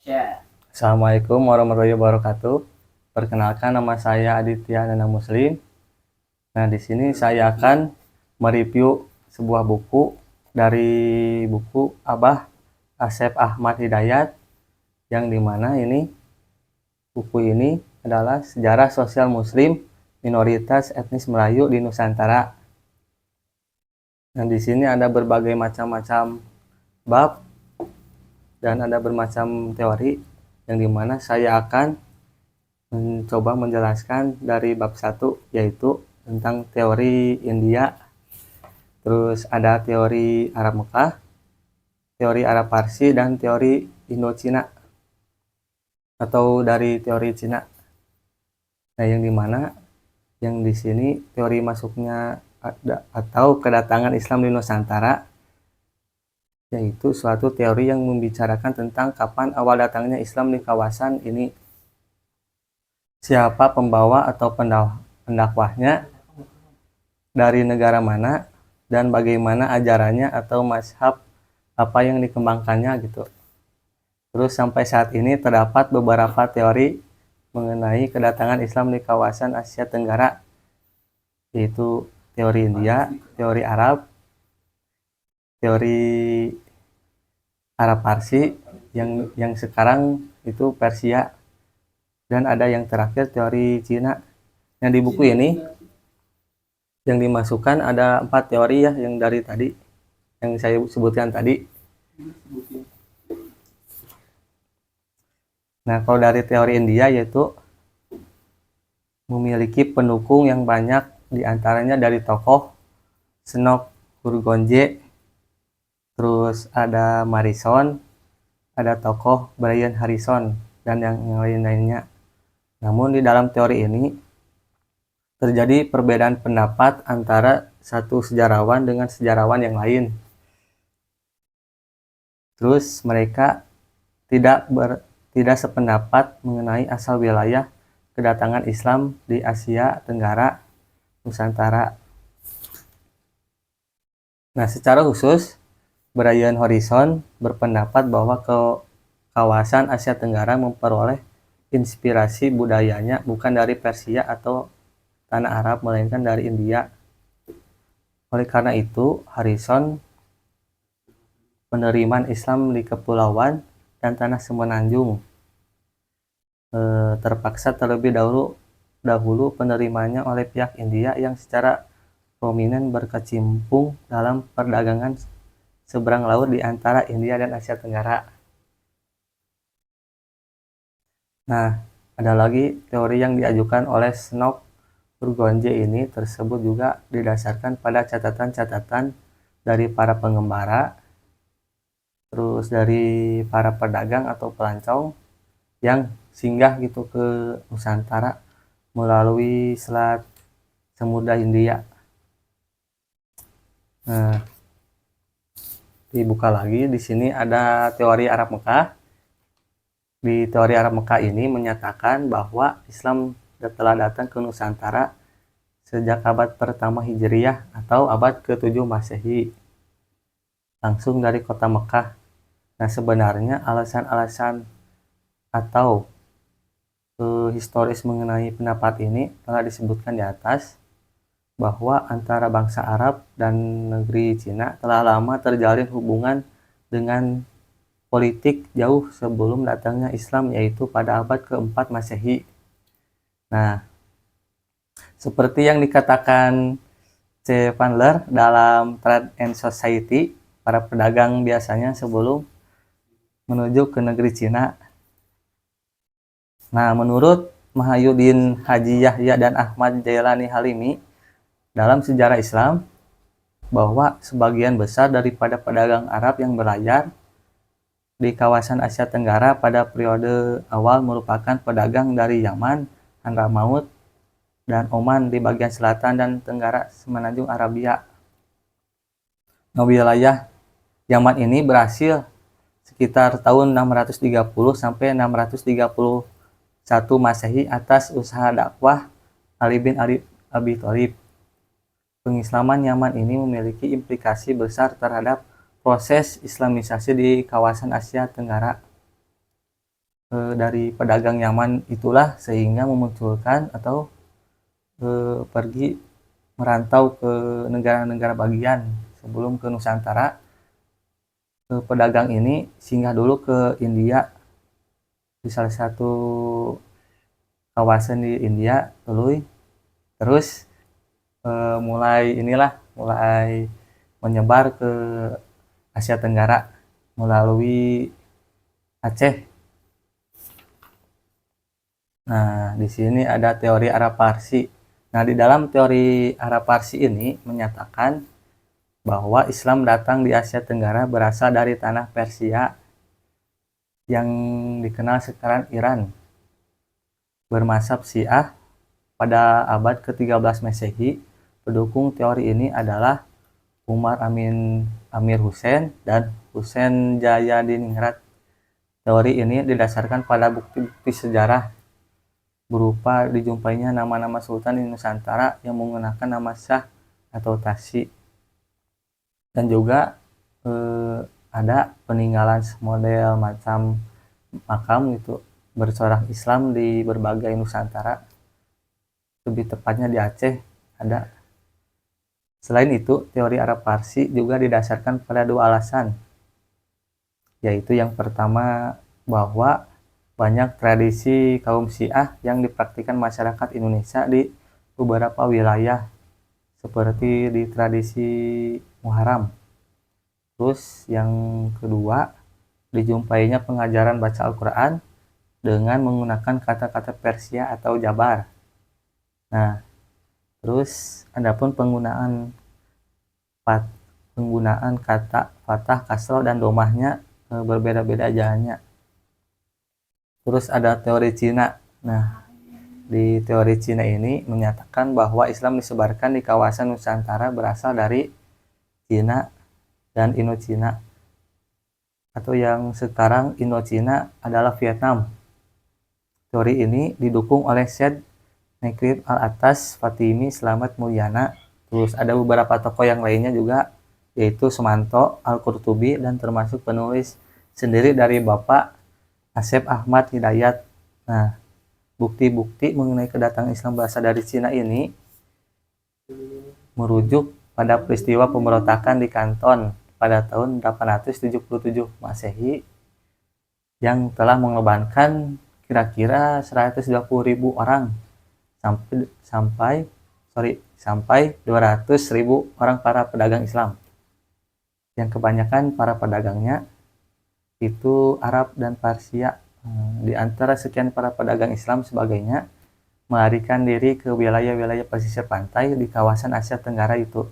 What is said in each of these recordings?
Assalamualaikum warahmatullahi wabarakatuh. Perkenalkan, nama saya Aditya Nana Muslim. Nah, di sini saya akan mereview sebuah buku dari buku Abah Asep Ahmad Hidayat, yang dimana buku ini adalah sejarah sosial Muslim minoritas etnis Melayu di Nusantara. Nah, di sini ada berbagai macam-macam bab dan ada bermacam teori, yang dimana saya akan mencoba menjelaskan dari bab 1, yaitu tentang teori India, terus ada teori Arab Mekah, teori Arab Parsi, dan teori Indo-Cina atau dari teori Cina. Nah, yang dimana yang di sini teori masuknya atau kedatangan Islam di Nusantara, yaitu suatu teori yang membicarakan tentang kapan awal datangnya Islam di kawasan ini, siapa pembawa atau pendakwahnya, dari negara mana, dan bagaimana ajarannya atau mazhab apa yang dikembangkannya gitu. Terus sampai saat ini terdapat beberapa teori mengenai kedatangan Islam di kawasan Asia Tenggara, yaitu teori India, teori Arab, teori Arab Parsi, yang sekarang itu Persia, dan ada yang terakhir teori Cina. Yang di buku ini yang dimasukkan ada 4 teori ya, yang dari tadi yang saya sebutkan tadi. Nah, kalau dari teori India, yaitu memiliki pendukung yang banyak, diantaranya dari tokoh Senok Gurgonje, terus ada Morrison, ada tokoh Brian Harrison, dan yang lain-lainnya. Namun di dalam teori ini terjadi perbedaan pendapat antara satu sejarawan dengan sejarawan yang lain. Terus mereka tidak sependapat mengenai asal wilayah kedatangan Islam di Asia Tenggara Nusantara. Nah, secara khusus Brian Harrison berpendapat bahwa kawasan Asia Tenggara memperoleh inspirasi budayanya bukan dari Persia atau tanah Arab, melainkan dari India. Oleh karena itu, Harrison penerimaan Islam di kepulauan dan tanah semenanjung terpaksa terlebih dahulu penerimanya oleh pihak India yang secara prominent berkecimpung dalam perdagangan seberang laut di antara India dan Asia Tenggara. Nah, ada lagi teori yang diajukan oleh Senok Gurgonje ini tersebut juga didasarkan pada catatan-catatan dari para pengembara, terus dari para pedagang atau pelancong yang singgah gitu ke Nusantara melalui Selat Samudra Hindia. Nah, dibuka lagi di sini ada teori Arab Mekah. Di teori Arab Mekah ini menyatakan bahwa Islam telah datang ke Nusantara sejak abad pertama Hijriyah atau abad ke-7 Masehi, langsung dari kota Mekah. Nah, sebenarnya alasan-alasan atau historis mengenai pendapat ini telah disebutkan di atas, bahwa antara bangsa Arab dan negeri Cina telah lama terjalin hubungan dengan politik jauh sebelum datangnya Islam, yaitu pada abad ke-4 Masehi. Nah, seperti yang dikatakan C. Chandler dalam Trade and Society, para pedagang biasanya sebelum menuju ke negeri Cina. Nah, menurut Mahyudin Haji Yahya dan Ahmad Jailani Halimi dalam sejarah Islam, bahwa sebagian besar daripada pedagang Arab yang berlayar di kawasan Asia Tenggara pada periode awal merupakan pedagang dari Yaman, Hadramaut, dan Oman di bagian selatan dan tenggara semenanjung Arabia. Nah, wilayah Yaman ini berhasil sekitar tahun 630 sampai 631 Masehi atas usaha dakwah Ali bin Abi Thalib. Pengislaman Yaman ini memiliki implikasi besar terhadap proses Islamisasi di kawasan Asia Tenggara. dari pedagang Yaman itulah sehingga memunculkan atau pergi merantau ke negara-negara bagian sebelum ke Nusantara. Pedagang ini singgah dulu ke India di salah satu kawasan di India dulu, terus mulai menyebar ke Asia Tenggara melalui Aceh. Nah, di sini ada teori Arab Parsi. Nah, di dalam teori Arab Parsi ini menyatakan bahwa Islam datang di Asia Tenggara berasal dari tanah Persia yang dikenal sekarang Iran, bermazhab Syiah pada abad ke-13 Masehi. Pendukung teori ini adalah Umar Amir Hussein dan Hussein Jayadiningrat. Teori ini didasarkan pada bukti-bukti sejarah berupa dijumpainya nama-nama sultan di Nusantara yang menggunakan nama Shah atau Tasi, dan juga ada peninggalan model macam makam gitu bercorak Islam di berbagai Nusantara, lebih tepatnya di Aceh ada. Selain itu, teori Arab Parsi juga didasarkan pada dua alasan, yaitu yang pertama bahwa banyak tradisi kaum Syiah yang dipraktikkan masyarakat Indonesia di beberapa wilayah, seperti di tradisi Muharram. Terus yang kedua, dijumpainya pengajaran baca Al-Quran dengan menggunakan kata-kata Persia atau Jabar. Nah, terus adapun penggunaan kata fathah, kasroh, dan domahnya berbeda-beda jalannya. Terus ada teori Cina. Nah, di teori Cina ini menyatakan bahwa Islam disebarkan di kawasan Nusantara berasal dari Cina dan Indochina, atau yang sekarang Indochina adalah Vietnam. Teori ini didukung oleh Syed Nekrit Al-Atas, Fatimi, Slamet Mulyana. Terus ada beberapa tokoh yang lainnya juga, yaitu Sumanto, Al-Qurtubi, dan termasuk penulis sendiri dari Bapak Asep Ahmad Hidayat. Nah, bukti-bukti mengenai kedatangan Islam berasal dari Cina ini merujuk pada peristiwa pemberontakan di Kanton pada tahun 877 Masehi yang telah mengorbankan kira-kira 120.000 orang sampai 200.000 orang para pedagang Islam, yang kebanyakan para pedagangnya itu Arab dan Persia. Di antara sekian para pedagang Islam sebagainya melarikan diri ke wilayah-wilayah pesisir pantai di kawasan Asia Tenggara itu.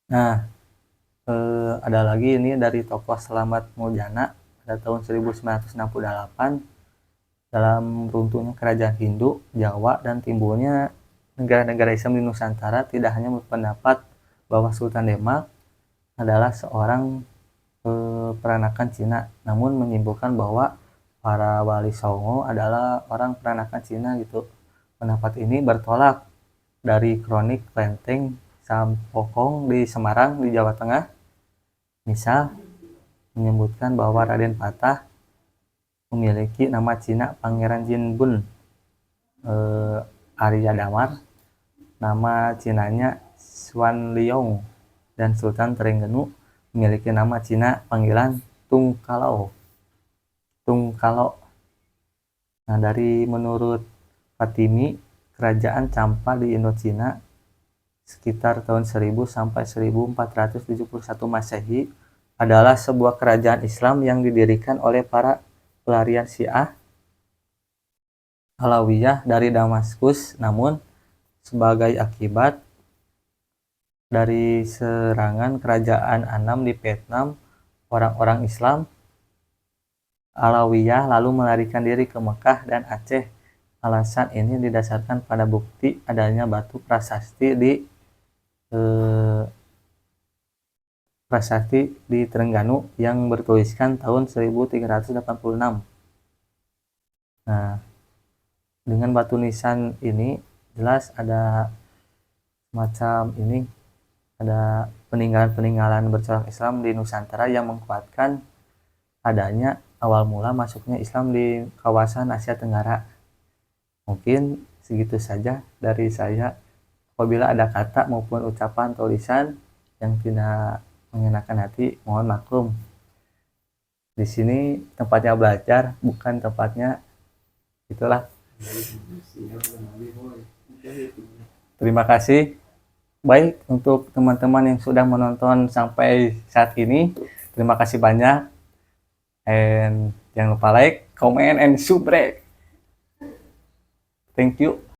Nah, ada lagi ini dari tokoh Slamet Mulyana pada tahun 1968 dalam runtuhnya kerajaan Hindu, Jawa, dan timbulnya negara-negara Islam di Nusantara. Tidak hanya berpendapat bahwa Sultan Demak adalah seorang peranakan Cina, namun menyimpulkan bahwa para wali Songo adalah orang peranakan Cina gitu. Pendapat ini bertolak dari kronik Klenteng Sampokong di Semarang di Jawa Tengah. Misal menyebutkan bahwa Raden Patah memiliki nama Cina Pangeran Jinbun Arya Damar, nama Cinanya Xuan Liong, dan Sultan Trengganu memiliki nama Cina panggilan Tung Kalau. Nah, menurut Fatimi, kerajaan Campa di Indochina sekitar tahun 1000 sampai 1471 Masehi adalah sebuah kerajaan Islam yang didirikan oleh para pelarian Syiah Alawiyah dari Damaskus. Namun sebagai akibat dari serangan kerajaan Annam di Vietnam, orang-orang Islam Alawiyah lalu melarikan diri ke Mekah dan Aceh. Alasan ini didasarkan pada bukti adanya batu prasasti di Trengganu yang bertuliskan tahun 1386. Nah, dengan batu nisan ini jelas ada macam ini, ada peninggalan-peninggalan bercorak Islam di Nusantara yang menguatkan adanya awal mula masuknya Islam di kawasan Asia Tenggara. Mungkin segitu saja dari saya. Apabila ada kata maupun ucapan tulisan yang tidak mengenakan hati, mohon maklum. Di sini tempatnya belajar, bukan tempatnya itulah. Terima kasih. Baik untuk teman-teman yang sudah menonton sampai saat ini. Terima kasih banyak. And jangan lupa like, comment, and subscribe. Thank you.